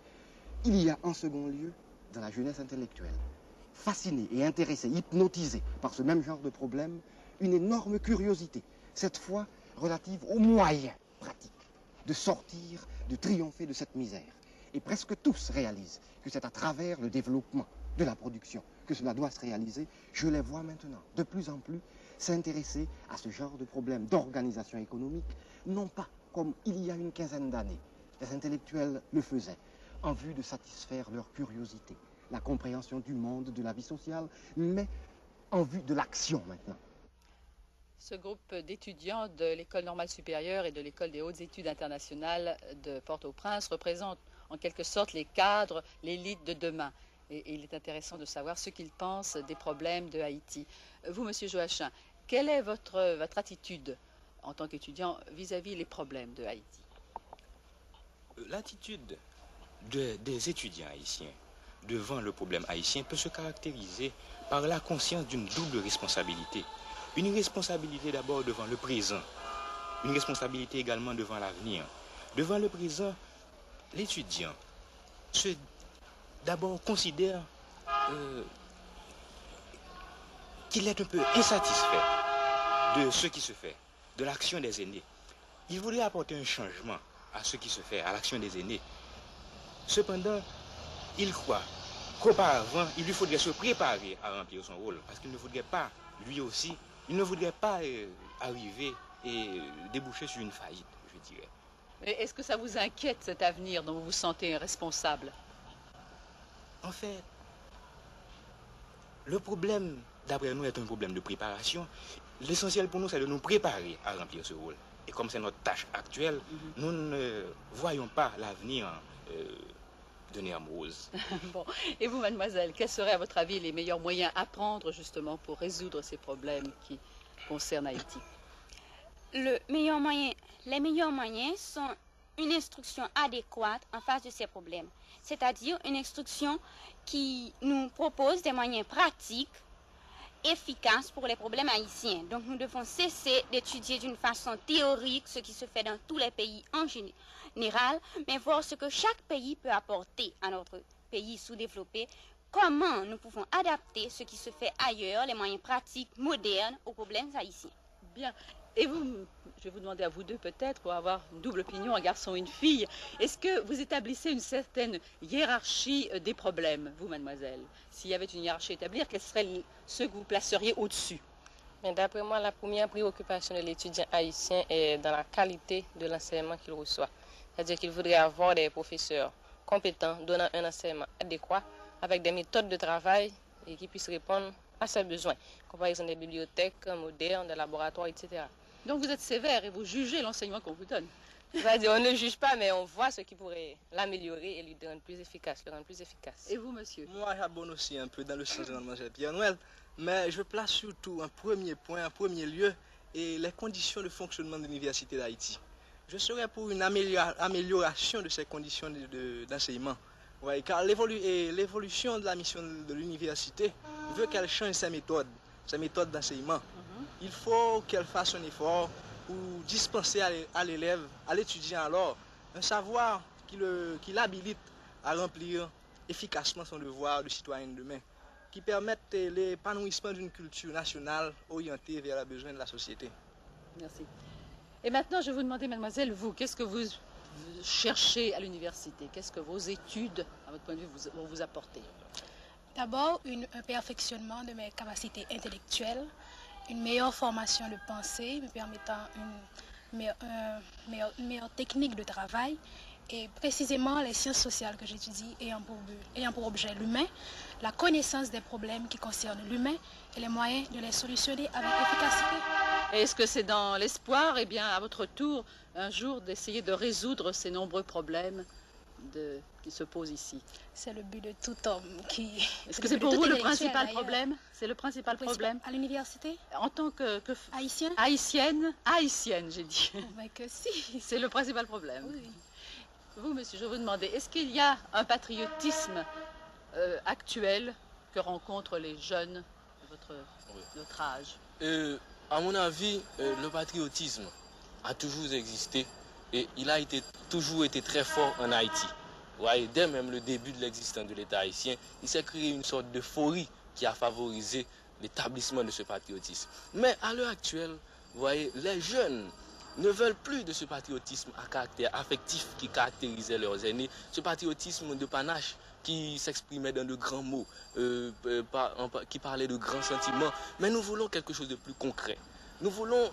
Il y a en second lieu, dans la jeunesse intellectuelle, fascinée et intéressée, hypnotisée par ce même genre de problème, une énorme curiosité, cette fois relative aux moyens pratiques de sortir, de triompher de cette misère. Et presque tous réalisent que c'est à travers le développement de la production que cela doit se réaliser. Je les vois maintenant de plus en plus s'intéresser à ce genre de problème d'organisation économique, non pas comme il y a une quinzaine d'années, les intellectuels le faisaient, en vue de satisfaire leur curiosité, la compréhension du monde, de la vie sociale, mais en vue de l'action maintenant. Ce groupe d'étudiants de l'École normale supérieure et de l'École des hautes études internationales de Port-au-Prince représente en quelque sorte les cadres, l'élite de demain. Et il est intéressant de savoir ce qu'ils pensent des problèmes de Haïti. Vous, Monsieur Joachim, quelle est votre attitude en tant qu'étudiant vis-à-vis les problèmes de Haïti? L'attitude des étudiants haïtiens devant le problème haïtien peut se caractériser par la conscience d'une double responsabilité. Une responsabilité d'abord devant le présent, une responsabilité également devant l'avenir. Devant le présent, l'étudiant d'abord considère qu'il est un peu insatisfait de ce qui se fait, de l'action des aînés. Il voudrait apporter un changement à ce qui se fait, à l'action des aînés. Cependant, il croit qu'auparavant, il lui faudrait se préparer à remplir son rôle, parce qu'il ne voudrait pas, lui aussi, il ne voudrait pas arriver et déboucher sur une faillite, je dirais. Est-ce que ça vous inquiète, cet avenir dont vous vous sentez responsable? En fait, le problème, d'après nous, est un problème de préparation. L'essentiel pour nous, c'est de nous préparer à remplir ce rôle. Et comme c'est notre tâche actuelle, nous ne voyons pas l'avenir de Néam Rose. Bon. Et vous, mademoiselle, quels seraient à votre avis les meilleurs moyens à prendre justement pour résoudre ces problèmes qui concernent Haïti? Les meilleurs moyens sont une instruction adéquate en face de ces problèmes. C'est-à-dire une instruction qui nous propose des moyens pratiques, efficaces pour les problèmes haïtiens. Donc nous devons cesser d'étudier d'une façon théorique ce qui se fait dans tous les pays en général, mais voir ce que chaque pays peut apporter à notre pays sous-développé, comment nous pouvons adapter ce qui se fait ailleurs, les moyens pratiques, modernes, aux problèmes haïtiens. Bien. Et vous, je vais vous demander à vous deux peut-être, pour avoir une double opinion, un garçon et une fille, est-ce que vous établissez une certaine hiérarchie des problèmes, vous, mademoiselle? S'il y avait une hiérarchie à établir, quels seraient ceux que vous placeriez au-dessus? D'après moi, la première préoccupation de l'étudiant haïtien est dans la qualité de l'enseignement qu'il reçoit. C'est-à-dire qu'il voudrait avoir des professeurs compétents, donnant un enseignement adéquat, avec des méthodes de travail et qui puissent répondre à ses besoins, comme par exemple des bibliothèques modernes, des laboratoires, etc. Donc vous êtes sévère et vous jugez l'enseignement qu'on vous donne. C'est-à-dire on ne juge pas, mais on voit ce qui pourrait l'améliorer et lui rendre plus efficace, le rendre plus efficace. Et vous, monsieur? Moi, j'abonne aussi un peu dans le sens de Mademoiselle Pierre-Noël, mais je place surtout un premier point, un premier lieu, et les conditions de fonctionnement de l'Université d'Haïti. Je serais pour une amélioration de ces conditions d'enseignement. Ouais, car l'évolution de la mission de l'université veut qu'elle change ses méthodes d'enseignement. Il faut qu'elle fasse un effort pour dispenser à l'élève, à l'étudiant alors, un savoir qui l'habilite à remplir efficacement son devoir de citoyen de demain, qui permette l'épanouissement d'une culture nationale orientée vers les besoins de la société. Merci. Et maintenant, je vais vous demander, mademoiselle, vous, qu'est-ce que vous cherchez à l'université? Qu'est-ce que vos études, à votre point de vue, vont vous apporter? D'abord, un perfectionnement de mes capacités intellectuelles, une meilleure formation de pensée me permettant une meilleure technique de travail et précisément les sciences sociales que j'étudie ayant pour objet l'humain, la connaissance des problèmes qui concernent l'humain et les moyens de les solutionner avec efficacité. Est-ce que c'est dans l'espoir, eh bien, à votre tour, un jour, d'essayer de résoudre ces nombreux problèmes qui se posent ici? C'est le but de tout homme qui... Est-ce que c'est pour vous le principal problème? C'est le principal problème? À l'université? En tant que haïtienne? Haïtienne, j'ai dit. Mais que si. C'est le principal problème. Oui. Vous, monsieur, je vous demandais, est-ce qu'il y a un patriotisme actuel que rencontrent les jeunes de notre âge? À mon avis, le patriotisme a toujours existé et il a toujours été très fort en Haïti. Ouais, dès même le début de l'existence de l'État haïtien, il s'est créé une sorte d'euphorie qui a favorisé l'établissement de ce patriotisme. Mais à l'heure actuelle, vous voyez, les jeunes ne veulent plus de ce patriotisme à caractère affectif qui caractérisait leurs aînés, ce patriotisme de panache qui s'exprimait dans de grands mots, qui parlait de grands sentiments. Mais nous voulons quelque chose de plus concret. Nous voulons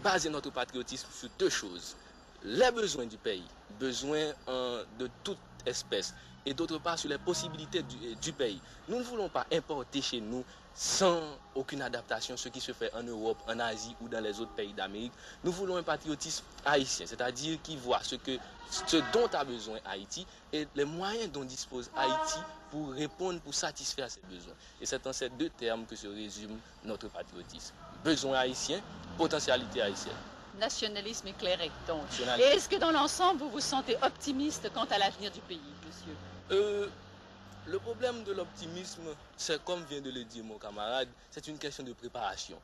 baser notre patriotisme sur deux choses. Les besoins du pays, besoins de toute espèce, et d'autre part sur les possibilités du pays. Nous ne voulons pas importer chez nous sans aucune adaptation ce qui se fait en Europe, en Asie ou dans les autres pays d'Amérique. Nous voulons un patriotisme haïtien, c'est-à-dire qui voit ce dont a besoin Haïti et les moyens dont dispose Haïti pour répondre, pour satisfaire ses besoins. Et c'est dans ces deux termes que se résume notre patriotisme. Besoin haïtien, potentialité haïtienne. Nationalisme éclairé, donc. Et est-ce que dans l'ensemble, vous vous sentez optimiste quant à l'avenir du pays, monsieur? Le problème de l'optimisme, c'est comme vient de le dire mon camarade, c'est une question de préparation.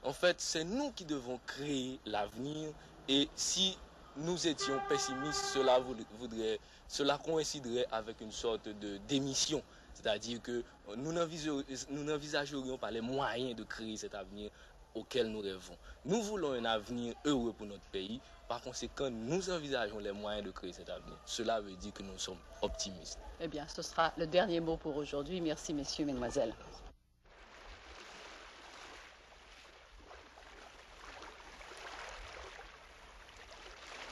En fait, c'est nous qui devons créer l'avenir et si nous étions pessimistes, cela coïnciderait avec une sorte de démission. C'est-à-dire que nous n'envisagerions pas les moyens de créer cet avenir auquel nous rêvons. Nous voulons un avenir heureux pour notre pays. Par conséquent, nous envisageons les moyens de créer cet avenir. Cela veut dire que nous sommes optimistes. Eh bien, ce sera le dernier mot pour aujourd'hui. Merci, messieurs, mesdemoiselles.